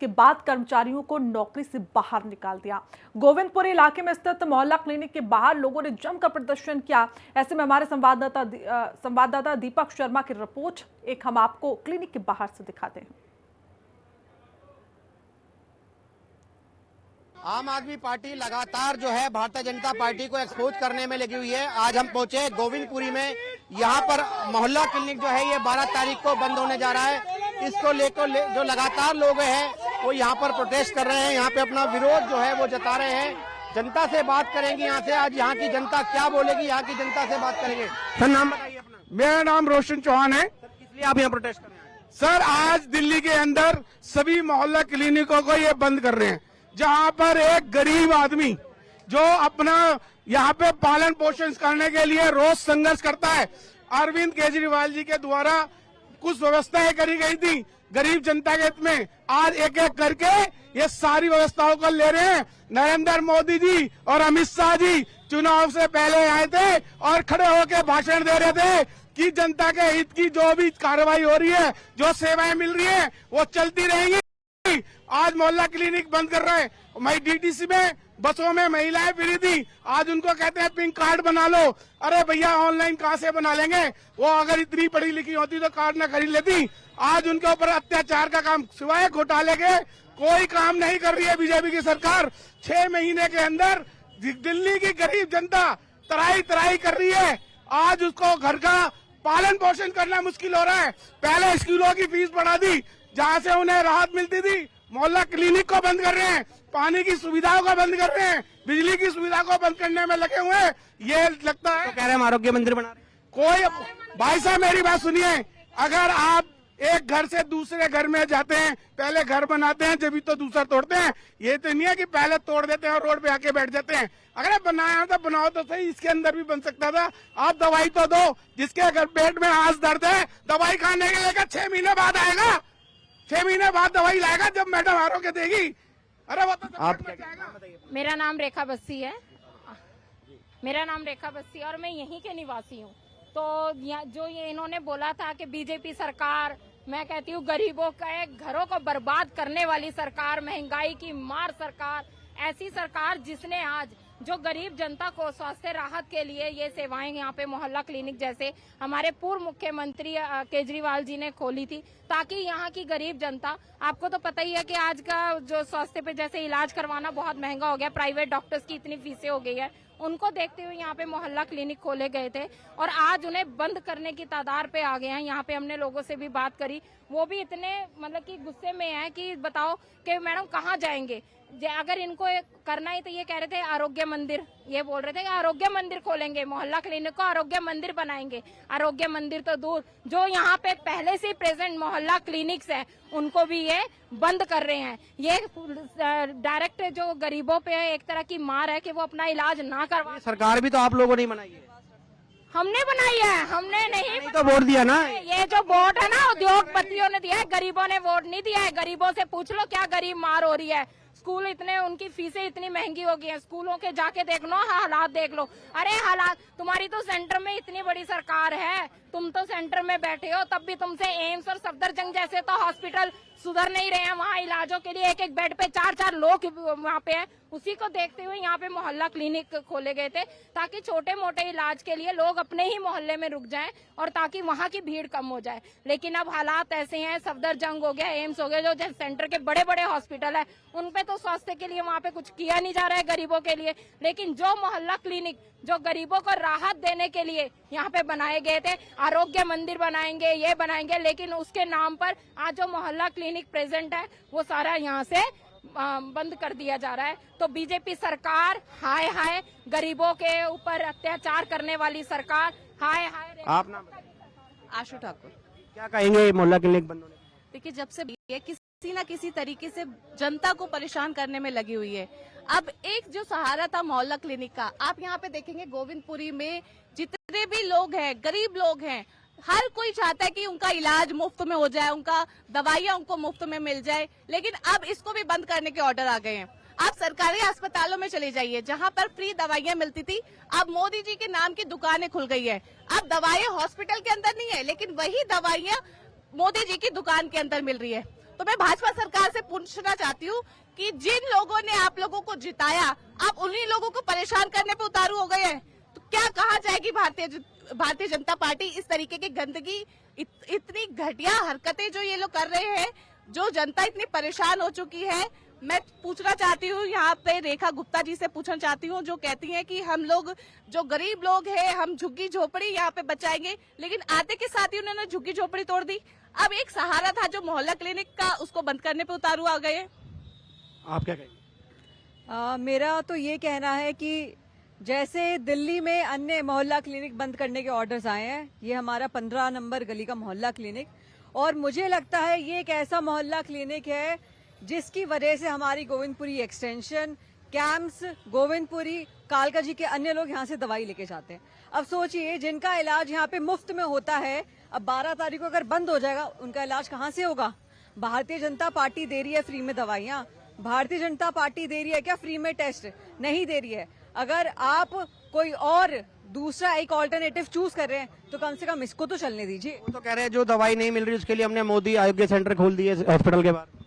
के बाद कर्मचारियों को नौकरी से बाहर निकाल दिया। गोविंदपुरी इलाके में स्थित मोहल्ला क्लिनिक के बाहर लोगों ने जमकर प्रदर्शन किया। ऐसे में हमारे संवाददाता दीपक शर्मा की रिपोर्ट एक हम आपको क्लिनिक के बाहर से दिखाते हैं। आम आदमी पार्टी लगातार जो है भारतीय जनता पार्टी को एक्सपोज करने में लगी हुई है। आज हम पहुंचे गोविंदपुरी में। यहाँ पर मोहल्ला क्लिनिक जो है ये 12 तारीख को बंद होने जा रहा है। इसको लेकर जो लगातार लोग हैं वो यहाँ पर प्रोटेस्ट कर रहे हैं, यहाँ पे अपना विरोध जो है वो जता रहे हैं। जनता से बात करेंगे यहाँ से, आज यहाँ की जनता क्या बोलेगी, यहाँ की जनता से बात करेंगे। सर नाम बताइए अपना। मेरा नाम रोशन चौहान है। किस लिए आप यहाँ प्रोटेस्ट कर रहे हैं? सर आज दिल्ली के अंदर सभी मोहल्ला क्लिनिकों को ये बंद कर रहे हैं, जहाँ पर एक गरीब आदमी जो अपना यहाँ पे पालन पोषण करने के लिए रोज संघर्ष करता है। अरविंद केजरीवाल जी के द्वारा कुछ व्यवस्थाएं करी गई थी गरीब जनता के हित में, आज एक एक करके ये सारी व्यवस्थाओं को ले रहे हैं। नरेंद्र मोदी जी और अमित शाह जी चुनाव से पहले आए थे और खड़े होकर भाषण दे रहे थे कि जनता के हित की जो भी कार्रवाई हो रही है, जो सेवाएं मिल रही है वो चलती रहेंगी। आज मोहल्ला क्लिनिक बंद कर रहे हैं। मैं डीटीसी में बसों में महिलाएं फिरी थी, आज उनको कहते हैं पिंक कार्ड बना लो। अरे भैया ऑनलाइन कहाँ से बना लेंगे, वो अगर इतनी पढ़ी लिखी होती तो कार्ड न खरीद लेती। आज उनके ऊपर अत्याचार का काम सिवाय घोटाले के कोई काम नहीं कर रही है बीजेपी की सरकार। 6 महीने के अंदर दिल्ली की गरीब जनता तराई तराई कर रही है। आज उसको घर का पालन पोषण करना मुश्किल हो रहा है। पहले स्कूलों की फीस बढ़ा दी, जहाँ से उन्हें राहत मिलती थी। मोहल्ला क्लिनिक को बंद कर रहे हैं, पानी की सुविधाओं को बंद कर रहे हैं, बिजली की सुविधा को बंद करने में लगे हुए हैं। ये लगता है तो कह रहे हैं आरोग्य मंदिर बना रहे हैं। कोई भाई साहब मेरी बात सुनिए, अगर आप एक घर से दूसरे घर में जाते हैं, पहले घर बनाते हैं जब तो दूसरा तोड़ते हैं। ये तो नहीं है कि पहले तोड़ देते हैं और रोड पे आके बैठ जाते हैं। अगर बनाया तो बनाओ तो सही, इसके अंदर भी बन सकता था। आप दवाई तो दो, जिसके अगर पेट में आज दर्द है दवाई खाने के लिए 6 महीने बाद आएगा, 6 महीने बाद दवाई लाएगा जब मैडम आरोग्य देगी। अरे वो तो आप मेरा नाम रेखा बस्सी है। मेरा नाम रेखा बस्सी है और मैं यहीं के निवासी हूँ। तो जो ये इन्होंने बोला था कि बीजेपी सरकार, मैं कहती हूँ गरीबों के घरों को बर्बाद करने वाली सरकार, महंगाई की मार सरकार, ऐसी सरकार जिसने आज जो गरीब जनता को स्वास्थ्य राहत के लिए ये सेवाएं यहाँ पे मोहल्ला क्लिनिक जैसे हमारे पूर्व मुख्यमंत्री केजरीवाल जी ने खोली थी, ताकि यहाँ की गरीब जनता, आपको तो पता ही है कि आज का जो स्वास्थ्य पे जैसे इलाज करवाना बहुत महंगा हो गया, प्राइवेट डॉक्टर्स की इतनी फीसें हो गई है, उनको देखते हुए यहाँ पे मोहल्ला क्लिनिक खोले गए थे और आज उन्हें बंद करने की तादार पे आ गए हैं। यहाँ पे हमने लोगों से भी बात करी, वो भी इतने मतलब कि गुस्से में है कि बताओ कि मैडम कहाँ जाएंगे। अगर इनको करना ही तो ये कह रहे थे आरोग्य मंदिर, ये बोल रहे थे कि आरोग्य मंदिर खोलेंगे, मोहल्ला क्लिनिक को आरोग्य मंदिर बनाएंगे। आरोग्य मंदिर तो दूर, जो यहाँ पे पहले से प्रेजेंट मोहल्ला क्लिनिक्स है उनको भी ये बंद कर रहे हैं। ये डायरेक्ट जो गरीबों पे एक तरह की मार है कि वो अपना इलाज ना करवा। सरकार भी तो आप लोगों ने बनाई है। हमने बनाई है, हमने नहीं तो वोट दिया ना। ये जो वोट है ना उद्योगपतियों ने दिया है, गरीबों ने वोट नहीं दिया है। गरीबों से पूछ लो क्या गरीब मार हो रही है। स्कूल इतने, उनकी फीसें इतनी महंगी हो गई हैं, स्कूलों के जाके देख लो, हालात देख लो। अरे हालात, तुम्हारी तो सेंटर में इतनी बड़ी सरकार है, तुम तो सेंटर में बैठे हो, तब भी तुमसे एम्स और सफदरजंग जैसे तो हॉस्पिटल सुधर नहीं रहे हैं। वहाँ इलाजों के लिए एक एक बेड पे 4-4 लोग वहाँ पे हैं। उसी को देखते हुए यहाँ पे मोहल्ला क्लिनिक खोले गए थे, ताकि छोटे मोटे इलाज के लिए लोग अपने ही मोहल्ले में रुक जाएं और ताकि वहाँ की भीड़ कम हो जाए। लेकिन अब हालात ऐसे हैं, सफदरजंग हो गया, एम्स हो गया, जो सेंटर के बड़े बड़े हॉस्पिटल है, उन पे तो स्वास्थ्य के लिए वहाँ पे कुछ किया नहीं जा रहा है गरीबों के लिए। लेकिन जो मोहल्ला क्लिनिक जो गरीबों को राहत देने के लिए यहाँ पे बनाए गए थे, आरोग्य मंदिर बनाएंगे, ये बनाएंगे, लेकिन उसके नाम पर आज जो मोहल्ला क्लिनिक प्रेजेंट है वो सारा यहाँ से बंद कर दिया जा रहा है। तो बीजेपी सरकार, हाय हाय, गरीबों के ऊपर अत्याचार करने वाली सरकार, हाय हाय। आप नाम आशु ठाकुर। क्या कहेंगे मोहल्ला क्लिनिक बंद होने? देखिए, जब से ये किसी न किसी तरीके से जनता को परेशान करने में लगी हुई है। अब एक जो सहारा था मोहल्ला क्लिनिक का, आप यहाँ पे देखेंगे गोविंदपुरी में जितने भी लोग हैं, गरीब लोग हैं, हर कोई चाहता है कि उनका इलाज मुफ्त में हो जाए, उनका दवाइयाँ उनको मुफ्त में मिल जाए। लेकिन अब इसको भी बंद करने के ऑर्डर आ गए हैं। आप सरकारी अस्पतालों में चले जाइए, जहाँ पर फ्री दवाइयाँ मिलती थी, अब मोदी जी के नाम की दुकानें खुल गई है। अब दवाइयाँ हॉस्पिटल के अंदर नहीं है, लेकिन वही दवाइयाँ मोदी जी की दुकान के अंदर मिल रही है। तो मैं भाजपा सरकार से पूछना चाहती हूँ कि जिन लोगों ने आप लोगों को जिताया, आप उन्हीं लोगों को परेशान करने पे उतारू हो गए हैं, तो क्या कहा जाएगी भारतीय जनता पार्टी? इस तरीके की गंदगी, इतनी घटिया हरकतें जो ये लोग कर रहे हैं, जो जनता इतनी परेशान हो चुकी है। मैं पूछना चाहती हूँ, यहाँ पे रेखा गुप्ता जी से पूछना चाहती हूँ, जो कहती हैं कि हम लोग जो गरीब लोग हैं, हम झुग्गी झोपड़ी यहाँ पे बचाएंगे, लेकिन आते के साथ ही उन्होंने झुग्गी झोपड़ी तोड़ दी। अब एक सहारा था जो मोहल्ला क्लिनिक का, उसको बंद करने पे उतारू आ गए। आप क्या कहेंगे? मेरा तो ये कहना है कि जैसे दिल्ली में अन्य मोहल्ला क्लिनिक बंद करने के ऑर्डर्स आए हैं, ये हमारा 15 नंबर गली का मोहल्ला क्लिनिक, और मुझे लगता है ये एक ऐसा मोहल्ला क्लिनिक है जिसकी वजह से हमारी गोविंदपुरी एक्सटेंशन, कैंप्स, गोविंदपुरी, कालका जी के अन्य लोग यहाँ से दवाई लेके जाते हैं। अब सोचिए, जिनका इलाज यहाँ पे मुफ्त में होता है, अब 12 तारीख को अगर बंद हो जाएगा, उनका इलाज कहाँ से होगा? भारतीय जनता पार्टी दे रही है फ्री में दवाइयाँ, भारतीय जनता पार्टी दे रही है क्या फ्री में टेस्ट? नहीं दे रही है। अगर आप कोई और दूसरा एक ऑल्टरनेटिव चूज कर रहे हैं तो कम से कम इसको तो चलने दीजिए। वो तो कह रहे हैं जो दवाई नहीं मिल रही उसके लिए हमने मोदी आरोग्य सेंटर खोल दिए हॉस्पिटल के बाहर।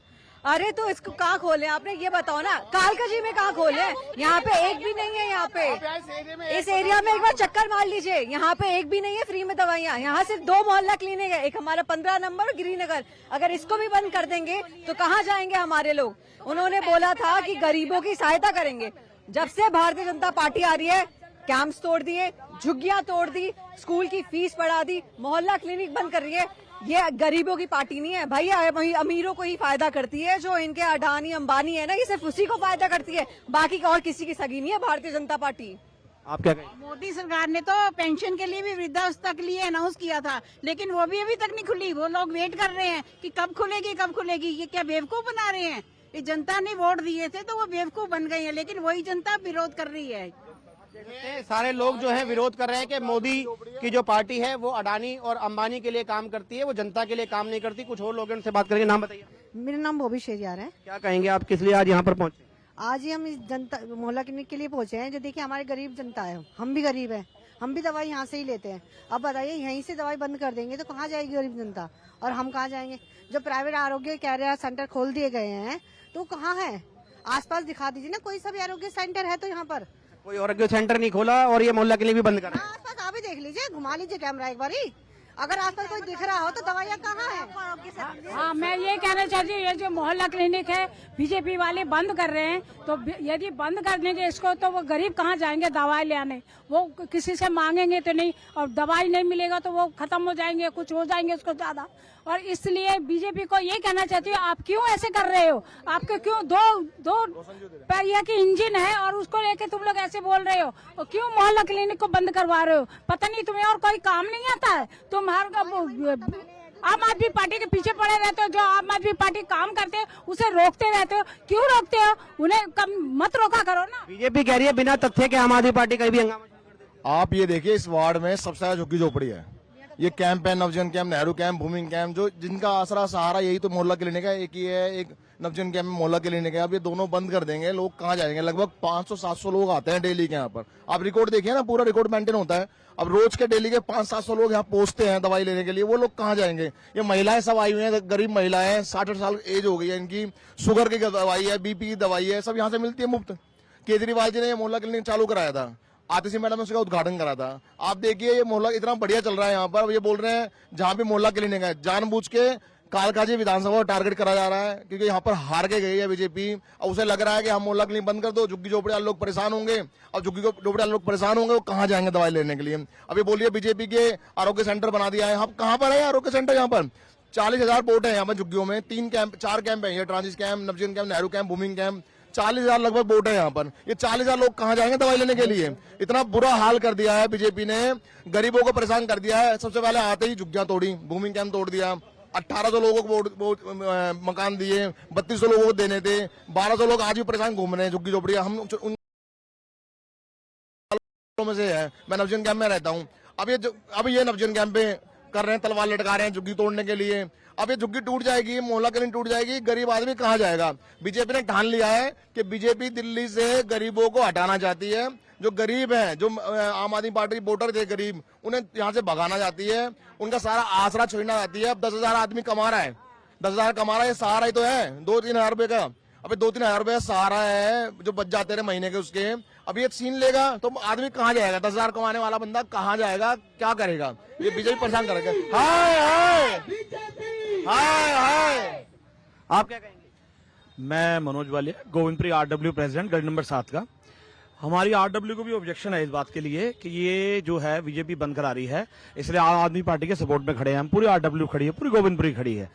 अरे तो इसको कहाँ खोले आपने, ये बताओ ना। कालका जी में कहाँ खोले? यहाँ पे एक भी नहीं है। यहाँ पे इस एरिया में एक बार चक्कर मार लीजिए, यहाँ पे एक भी नहीं है फ्री में दवाइयाँ। यहाँ सिर्फ 2 मोहल्ला क्लिनिक है, एक हमारा 15 नंबर और गिरिनगर। अगर इसको भी बंद कर देंगे तो कहाँ जाएंगे हमारे लोग? उन्होंने बोला था कि गरीबों की सहायता करेंगे। जब से भारतीय जनता पार्टी आ रही है, कैंप्स तोड़ दिए, झुग्गियां तोड़ दी, स्कूल की फीस बढ़ा दी, मोहल्ला क्लिनिक बंद कर रही है। ये गरीबों की पार्टी नहीं है भाई, अमीरों को ही फायदा करती है। जो इनके अडानी अंबानी है ना, ये सिर्फ उसी को फायदा करती है, बाकी और किसी की सगी नहीं है भारतीय जनता पार्टी। आप क्या कहेंगे? मोदी सरकार ने तो पेंशन के लिए भी वृद्धावस्था के लिए अनाउंस किया था, लेकिन वो भी अभी तक नहीं खुली। वो लोग वेट कर रहे हैं कि कब खुलेगी कब खुलेगी। ये क्या बेवकूफ बना रहे हैं? ये जनता ने वोट दिए थे तो वो बेवकूफ बन गए हैं, लेकिन वही जनता विरोध कर रही है। सारे लोग जो है विरोध कर रहे हैं कि मोदी की जो पार्टी है वो अडानी और अंबानी के लिए काम करती है, वो जनता के लिए काम नहीं करती। कुछ और लोग उनसे बात करेंगे। नाम बताइए। मेरा नाम बॉबी शेरियार है। क्या कहेंगे आप, किस लिए आज यहाँ पर पहुंचे? आज ही हम इस जनता मोहल्ला क्लिनिक के लिए पहुंचे हैं। जो देखिए, हमारे गरीब जनता है, हम भी गरीब हैं, हम भी दवाई यहाँ से ही लेते हैं। अब बताइए, यहीं से दवाई बंद कर देंगे तो कहाँ जाएगी गरीब जनता, और हम कहाँ जाएंगे? जो प्राइवेट आरोग्य केयर सेंटर खोल दिए गए हैं तो कहाँ है? आसपास दिखा दीजिए ना, कोई सा भी आरोग्य सेंटर है तो यहाँ पर। कोई आरोग्य सेंटर नहीं खोला और ये मोहल्ला क्लिनिक भी बंद करा। आसपास आप ही देख लीजिए, घुमा लीजिए कैमरा एक बारी, अगर आसपास कोई दिख रहा हो तो दवाइयाँ कहाँ है? हाँ, मैं ये कहना चाहती हूँ, ये जो मोहल्ला क्लिनिक है बीजेपी वाले बंद कर रहे हैं, तो यदि बंद कर देंगे इसको तो वो गरीब कहाँ जाएंगे दवाई ले आने? वो किसी से मांगेंगे तो नहीं, और दवाई नहीं मिलेगा तो वो खत्म हो जाएंगे, कुछ हो जाएंगे उसको ज्यादा। और इसलिए बीजेपी को ये कहना चाहती हूँ, आप क्यों ऐसे कर रहे हो? आपके क्यों दो पहिया की इंजन है और उसको लेके तुम लोग ऐसे बोल रहे हो? और क्यों मोहल्ला क्लिनिक को बंद करवा रहे हो? पता नहीं तुम्हें और कोई काम नहीं आता है? तुम आम आदमी पार्टी के पीछे पड़े रहते हो। जो आम आदमी पार्टी काम करते हैं उसे रोकते रहते हो, क्यों रोकते हो? उन्हें कम मत रोका करो ना। बीजेपी कह रही है बिना तथ्य के आम आदमी पार्टी कहीं भी हंगामा। आप ये देखिए, इस वार्ड में सबसे ज्यादा झुग्गी झोपड़ी है। ये कैंप है, नवजन कैंप, नेहरू कैंप, भूमि कैंप, जो जिनका आसरा सहारा यही तो मोहल्ला क्लिनिक है। एक ही है, एक नवजन कैंप में मोहल्ला क्लिनिक है। अब ये दोनों बंद कर देंगे, लोग कहाँ जाएंगे? लगभग 500-700 लोग आते हैं डेली के यहाँ पर। आप रिकॉर्ड देखिए ना, पूरा रिकॉर्ड मेंटेन होता है। अब रोज के डेली के 500-700 लोग यहाँ पहुंचते हैं दवाई लेने के लिए, वो लोग कहाँ जाएंगे? ये महिलाएं सब आई हुई हैं, गरीब महिलाएं, 60 साल एज हो गई है इनकी, शुगर की दवाई है, बीपी की दवाई है, सब यहाँ से मिलती है मुफ्त। केजरीवाल जी ने ये मोहल्ला क्लिनिक चालू कराया था, आतिशी मैडम ने उसका उद्घाटन करा था। आप देखिए, ये मोहल्ला इतना बढ़िया चल रहा है यहाँ पर। ये बोल रहे हैं जहाँ भी मोहल्ला क्लिनिक है, जानबूझ के कालकाजी विधानसभा को टारगेट करा जा रहा है, क्योंकि यहाँ पर हार के गई है बीजेपी। अब उसे लग रहा है कि हम मोहल्ला क्लिनिक बंद कर दो, झुग्गी झोपड़ी वाले लोग परेशान होंगे। अब झुग्गी झोपड़ी वाले लोग परेशान होंगे, वो कहाँ जाएंगे दवाई लेने के लिए? अभी बोलिए, बीजेपी के आरोग्य सेंटर बना दिया है। हम कहाँ पर है आरोग्य सेंटर? यहाँ पर 40,000 बोट है यहाँ पर झुग्गियों में। 4 कैंप है, ये ट्रांजिट कैंप, नवजीवन कैंप, नेहरू कैंप, भूमि कैंप। 40,000 लगभग बोट है यहाँ पर। ये 40,000 लोग कहाँ जाएंगे दवाई लेने के लिए? इतना बुरा हाल कर दिया है बीजेपी ने, गरीबों को परेशान कर दिया है। सबसे पहले आते ही झुग्गियां तोड़ी, भूमि कैंप तोड़ दिया, 1800 लोगों को मकान दिए, 3200 लोगों को देने थे, 1200 लोग आज भी परेशान घूम रहे हैं झुग्गी झोपड़ी। हम उन में से है, मैं नवजन कैंप में रहता हूँ। अब ये नवजन कैंप पे कर रहे हैं, तलवार लटका रहे हैं झुग्गी तोड़ने के लिए। अब ये झुग्गी टूट जाएगी, मोहल्ला क्लिनिक टूट जाएगी, गरीब आदमी कहाँ जाएगा? बीजेपी ने ठान लिया है कि बीजेपी दिल्ली से गरीबों को हटाना चाहती है। जो गरीब हैं, जो आम आदमी पार्टी वोटर थे गरीब, उन्हें यहाँ से भगाना चाहती है, उनका सारा आसरा छीनना चाहती है। अब 10,000 आदमी कमा रहा है, 10,000 कमा रहा है, सहारा ही तो है 2-3 हजार रुपए का। अबे 2-3 हजार रुपए सहारा है जो बच जाते रहे महीने के उसके। अब ये सीन लेगा तो आदमी कहाँ जाएगा? 10,000 कमाने वाला बंदा कहाँ जाएगा, क्या करेगा? ये बीजेपी परेशान करेगा। हाय हाय हाय हाय। आप क्या कहेंगे? मैं मनोज वालिया, गोविंदपुरी आरडब्ल्यू प्रेसिडेंट, गढ़ नंबर 7 का। हमारी आरडब्ल्यू को भी ऑब्जेक्शन है इस बात के लिए कि ये जो है बीजेपी बंद करा रही है, इसलिए आम आदमी पार्टी के सपोर्ट में खड़े हैं हम। पूरी आरडब्ल्यू खड़ी है, पूरी गोविंदपुरी खड़ी है,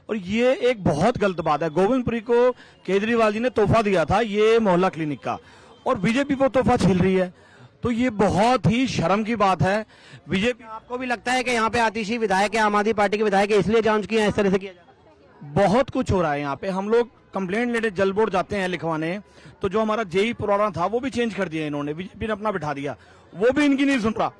और ये एक बहुत गलत बात है। गोविंदपुरी को केजरीवाल जी ने तोहफा दिया था ये मोहल्ला क्लिनिक का, और बीजेपी वो तोहफा छीन रही है, तो ये बहुत ही शर्म की बात है। बीजेपी, आपको भी लगता है कि यहाँ पे आतिशी विधायक है, आम आदमी पार्टी के विधायक है, इसलिए जांच किया इस तरह से किया जा रहा है? बहुत कुछ हो रहा है यहाँ पे। हम लोग कंप्लेंट लेने जल बोर्ड जाते हैं लिखवाने, तो जो हमारा जेई पुराना था वो भी चेंज कर दिया इन्होंने, बीजेपी ने अपना बिठा दिया, वो भी इनकी नहीं सुन रहा।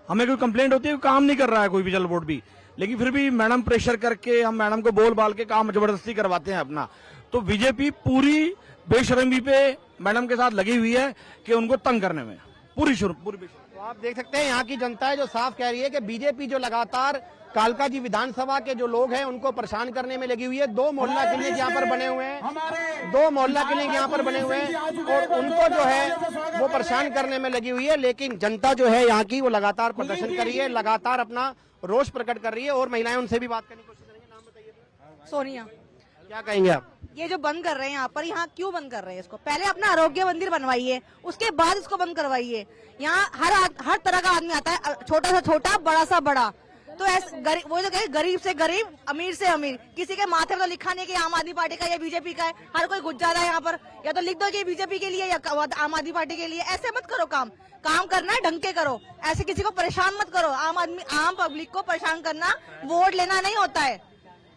हमें कोई कंप्लेंट होती है, काम नहीं कर रहा है कोई भी जल बोर्ड भी, लेकिन फिर भी मैडम प्रेशर करके हम मैडम को बोल बाल के काम जबरदस्ती करवाते हैं अपना। तो बीजेपी पूरी बेशर्मी पे मैडम के साथ लगी हुई है कि उनको तंग करने में पूरी बेशर्मी। तो आप देख सकते हैं यहाँ की जनता है जो साफ कह रही है कि बीजेपी जो लगातार कालका जी विधानसभा के जो लोग हैं उनको परेशान करने में लगी हुई है। 2 मोहल्ला क्लिनिक यहाँ पर बने हुए हैं, 2 मोहल्ला क्लिनिक यहाँ पर बने हुए हैं, और उनको जो है वो परेशान करने में लगी हुई है। लेकिन जनता जो है यहाँ की वो लगातार प्रदर्शन कर रही है, लगातार अपना रोष प्रकट कर रही है, और महिलाएं उनसे भी बात करने की कोशिश करेंगे। नाम बताइए। सोनिया। क्या कहेंगे आप? ये जो बंद कर रहे हैं यहाँ क्यों बंद कर रहे हैं इसको? पहले अपना आरोग्य मंदिर बनवाइए, उसके बाद इसको बंद करवाइए। यहाँ हर तरह का आदमी आता है, छोटा सा छोटा, बड़ा सा बड़ा। तो ऐसे वो जो कहे गरीब से गरीब, अमीर से अमीर, किसी के माथे पर तो लिखा नहीं कि आम आदमी पार्टी का या बीजेपी का है। हर कोई घुस जाता है यहाँ पर, या तो लिख दो कि बीजेपी के लिए या आम आदमी पार्टी के लिए। ऐसे मत करो, काम करना है ढंग के करो, ऐसे किसी को परेशान मत करो। आम पब्लिक को परेशान करना वोट लेना नहीं होता है,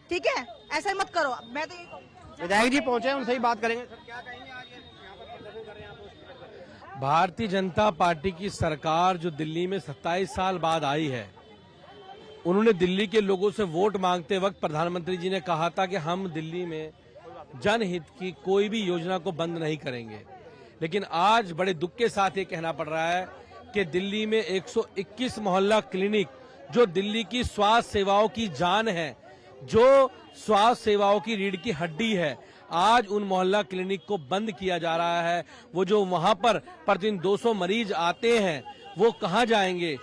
ठीक है? ऐसे मत करो। मैं तो विधायक जी पहुंचे, उनसे ही बात करेंगे। सर क्या कहेंगे? आज यहाँ पर प्रदर्शन कर रहे हैं आप? भारतीय जनता पार्टी की सरकार जो दिल्ली में 27 साल बाद आई है, उन्होंने दिल्ली के लोगों से वोट मांगते वक्त प्रधानमंत्री जी ने कहा था कि हम दिल्ली में जनहित की कोई भी योजना को बंद नहीं करेंगे। लेकिन आज बड़े दुख के साथ ये कहना पड़ रहा है कि दिल्ली में 121 मोहल्ला क्लिनिक, जो दिल्ली की स्वास्थ्य सेवाओं की जान है, जो स्वास्थ्य सेवाओं की रीढ़ की हड्डी है, आज उन मोहल्ला क्लिनिक को बंद किया जा रहा है। वो जो वहां पर प्रतिदिन 200 मरीज आते हैं, वो कहां जाएंगे?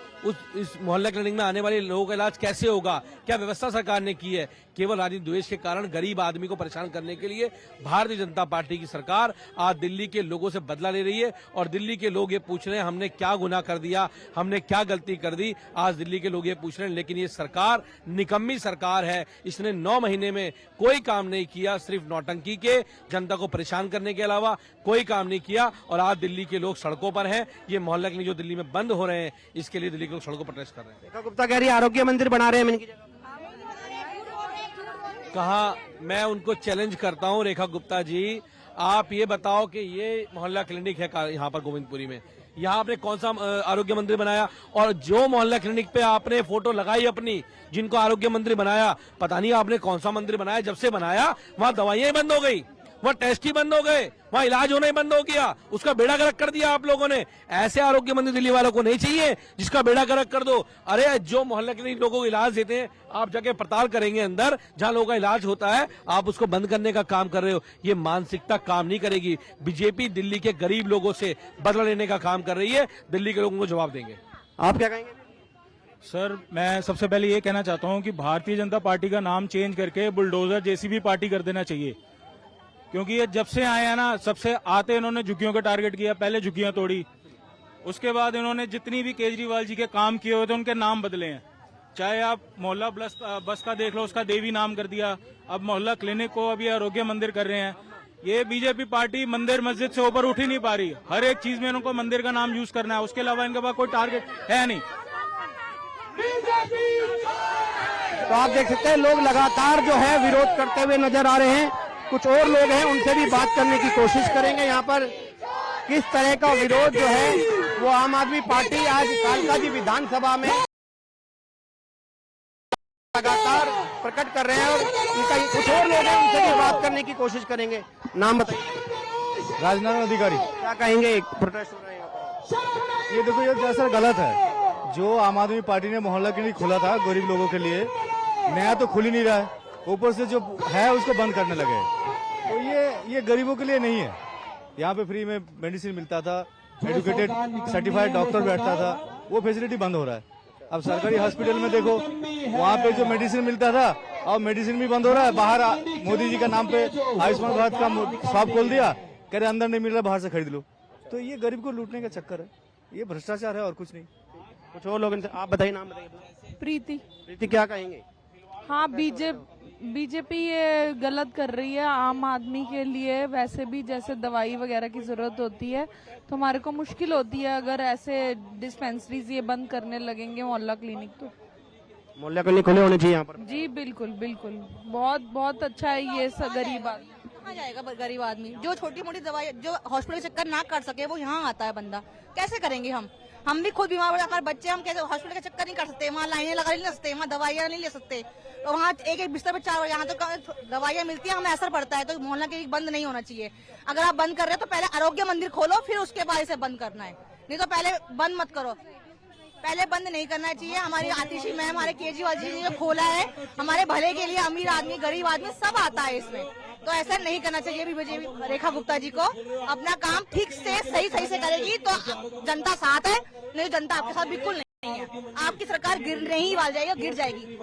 इस मोहल्ला क्लिनिक में आने वाले लोगों का इलाज कैसे होगा? क्या व्यवस्था सरकार ने की है? केवल राजनीतिक द्वेष के कारण गरीब आदमी को परेशान करने के लिए भारतीय जनता पार्टी की सरकार आज दिल्ली के लोगों से बदला ले रही है, और दिल्ली के लोग ये पूछ रहे हैं हमने क्या गुनाह कर दिया, हमने क्या गलती कर दी। आज दिल्ली के लोग ये पूछ रहे हैं, लेकिन ये सरकार निकम्मी सरकार है। इसने 9 महीने में कोई काम नहीं किया, सिर्फ नौटंकी के, जनता को परेशान करने के अलावा कोई काम नहीं किया। और आज दिल्ली के लोग सड़कों पर हैं। ये मोहल्ला क्लिनिक जो दिल्ली में बंद हो रहे हैं, इसके लिए दिल्ली के लोग सड़कों पर प्रोटेस्ट कर रहे हैं। रेखा गुप्ता कह रही है आरोग्य मंदिर बना रहे हैं इनकी जगह। कहा, मैं उनको चैलेंज करता हूं, रेखा गुप्ता जी, आप ये बताओ कि ये मोहल्ला क्लिनिक है यहाँ पर गोविंदपुरी में, यहाँ आपने कौन सा आरोग्य मंदिर बनाया? और जो मोहल्ला क्लिनिक पे आपने फोटो लगाई अपनी, जिनको आरोग्य मंदिर बनाया, पता नहीं आपने कौन सा मंदिर बनाया। जब से बनाया वहाँ दवाइयां बंद हो गई, वहाँ टेस्ट ही बंद हो गए, वहाँ इलाज होना ही बंद हो गया, उसका बेड़ा गर्क कर दिया आप लोगों ने। ऐसे आरोग्य मंदिर दिल्ली वालों को नहीं चाहिए जिसका बेड़ा गर्क कर दो। अरे जो मोहल्ला क्लिनिक लोगों को इलाज देते हैं, आप जाके पड़ताल करेंगे अंदर जहां लोगों का इलाज होता है, आप उसको बंद करने का काम कर रहे हो। ये मानसिकता काम नहीं करेगी। बीजेपी दिल्ली के गरीब लोगों से बदला लेने का काम कर रही है, दिल्ली के लोगों को जवाब देंगे। आप क्या कहेंगे? सर, मैं सबसे पहले ये कहना चाहता हूँ कि भारतीय जनता पार्टी का नाम चेंज करके बुलडोजर जेसीबी पार्टी कर देना चाहिए, क्योंकि ये जब से आए हैं ना, सबसे आते इन्होंने झुग्गियों का टारगेट किया। पहले झुग्गियां तोड़ी, उसके बाद इन्होंने जितनी भी केजरीवाल जी के काम किए हुए थे उनके नाम बदले हैं। चाहे आप मोहल्ला बस का देख लो, उसका देवी नाम कर दिया। अब मोहल्ला क्लिनिक को अभी आरोग्य मंदिर कर रहे हैं। ये बीजेपी पार्टी मंदिर मस्जिद से ऊपर उठ ही नहीं पा रही। हर एक चीज में इनको मंदिर का नाम यूज करना है, उसके अलावा इनके पास कोई टारगेट है नहीं। तो आप देख सकते हैं लोग लगातार जो है विरोध करते हुए नजर आ रहे हैं। कुछ और लोग हैं, उनसे भी बात करने की कोशिश करेंगे। यहाँ पर किस तरह का विरोध जो है वो आम आदमी पार्टी आज कालका जी विधानसभा में लगातार प्रकट कर रहे हैं, और उनका कुछ और लोग हैं, उनसे भी बात करने की कोशिश करेंगे। नाम बताइए। राजनारायण अधिकारी। क्या कहेंगे? प्रोटेस्ट हो रहे हैं यहाँ पर। ये देखो, ये दरअसल गलत है। जो आम आदमी पार्टी ने मोहल्ला क्लिनिक खोला था गरीब लोगों के लिए, नया तो खुल ही नहीं रहा है। ऊपर से जो है उसको बंद करने लगे। तो ये गरीबों के लिए नहीं है। यहाँ पे फ्री में मेडिसिन मिलता था, एजुकेटेड सर्टिफाइड डॉक्टर बैठता था, वो फैसिलिटी बंद हो रहा है। अब सरकारी हॉस्पिटल में देखो, वहाँ पे जो मेडिसिन मिलता था अब मेडिसिन भी बंद हो रहा है। बाहर मोदी जी का नाम पे आयुष्मान भारत का शॉप खोल दिया, कह रहे अंदर नहीं मिल रहा, बाहर से खरीद लो। तो ये गरीब को लूटने का चक्कर है, ये भ्रष्टाचार है और कुछ नहीं। कुछ और लोग इनसे, आप बताइए, नाम बताइए। प्रीति। प्रीति, क्या कहेंगे? हाँ, बीजेपी ये गलत कर रही है आम आदमी के लिए। वैसे भी जैसे दवाई वगैरह की जरूरत होती है तो हमारे को मुश्किल होती है अगर ऐसे डिस्पेंसरीज ये बंद करने लगेंगे मोहल्ला क्लिनिक। तो मोहल्ला क्लिनिक खुले होने चाहिए यहाँ पर। जी बिल्कुल बिल्कुल, बहुत बहुत अच्छा है ये गरीब आदमी। कहाँ जाएगा गरीब आदमी? जो छोटी मोटी दवाई, जो हॉस्पिटल के चक्कर ना कर सके, वो यहाँ आता है बंदा। कैसे करेंगे हम भी खुद बीमार हो जाकर बच्चे, हम कैसे हॉस्पिटल का चक्कर नहीं कर सकते, वहाँ लाइनें लगा नहीं सकते, वहाँ दवाइयाँ नहीं ले सकते, तो वहाँ एक एक बिस्तर पे 4, यहाँ तो दवाइयाँ मिलती है, हमें असर पड़ता है। तो मोहल्ला क्लिनिक बंद नहीं होना चाहिए। अगर आप बंद कर रहे हो तो पहले आरोग्य मंदिर खोलो, फिर उसके बाद इसे बंद करना है, नहीं तो पहले बंद मत करो। पहले बंद नहीं करना चाहिए। हमारी आतिशी मैम, हमारे केजरीवाल जी ने जो खोला है हमारे भले के लिए, अमीर आदमी गरीब आदमी सब आता है इसमें, तो ऐसा नहीं करना चाहिए। बीजेपी रेखा गुप्ता जी को अपना काम ठीक से सही से करेगी तो जनता साथ है, नहीं जनता आपके साथ बिल्कुल नहीं है। आपकी सरकार गिरने ही वाली जाएगी, गिर जाएगी।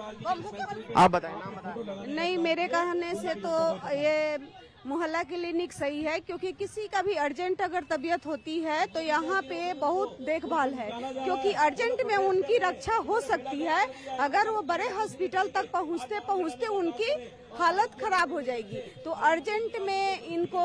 आप बताएं, नाम बताएं। नहीं, मेरे कहने से तो ये मोहल्ला क्लिनिक सही है, क्योंकि किसी का भी अर्जेंट अगर तबीयत होती है तो यहाँ पे बहुत देखभाल है, क्योंकि अर्जेंट में उनकी रक्षा हो सकती है। अगर वो बड़े हॉस्पिटल तक पहुँचते उनकी हालत खराब हो जाएगी। तो अर्जेंट में इनको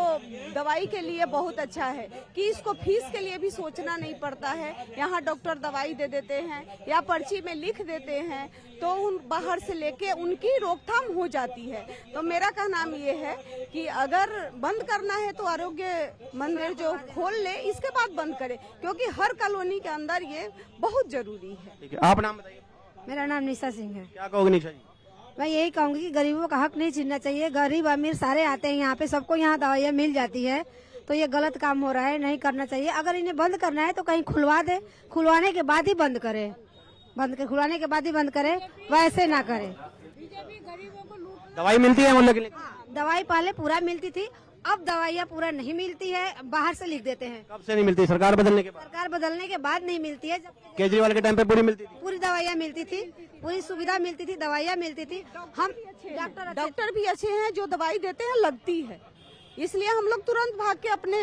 दवाई के लिए बहुत अच्छा है कि इसको फीस के लिए भी सोचना नहीं पड़ता है। यहाँ डॉक्टर दवाई दे देते हैं या पर्ची में लिख देते हैं, तो उन बाहर से लेके उनकी रोकथाम हो जाती है। तो मेरा कहना ये है कि अगर बंद करना है तो आरोग्य मंदिर जो खोल ले, इसके बाद बंद करे, क्योंकि हर कॉलोनी के अंदर ये बहुत जरूरी है। ठीक है, आप नाम बताइए। मेरा नाम निशा सिंह है। क्या कहोगे निशा जी? मैं यही कहूँगी कि गरीबों का हक नहीं छीनना चाहिए। गरीब अमीर सारे आते हैं यहाँ पे, सबको यहाँ दवाइयाँ मिल जाती है, तो ये गलत काम हो रहा है, नहीं करना चाहिए। अगर इन्हें बंद करना है तो कहीं खुलवा दे, खुलवाने के बाद ही बंद करे, खुलवाने के बाद ही बंद करे, वैसे ना करे। दवाई मिलती है मोहल्ला क्लिनिक? दवाई पहले पूरा मिलती थी, अब दवाइयाँ पूरा नहीं मिलती है, बाहर से लिख देते हैं। कब से नहीं मिलती? सरकार बदलने के बाद? सरकार बदलने के बाद नहीं मिलती है। जब केजरीवाल के टाइम पे पूरी मिलती थी, पूरी दवाइयाँ मिलती थी, पूरी सुविधा मिलती थी, दवाइयाँ मिलती थी। हम डॉक्टर भी अच्छे हैं, जो दवाई देते हैं लगती है, इसलिए हम लोग तुरंत भाग के अपने।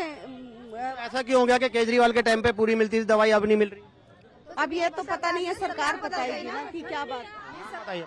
ऐसा क्यों हो गया कि केजरीवाल के टाइम पे पूरी मिलती थी दवाई, अब नहीं मिल रही? अब ये तो पता नहीं है, सरकार बताएगी ना कि क्या बात। बताइए।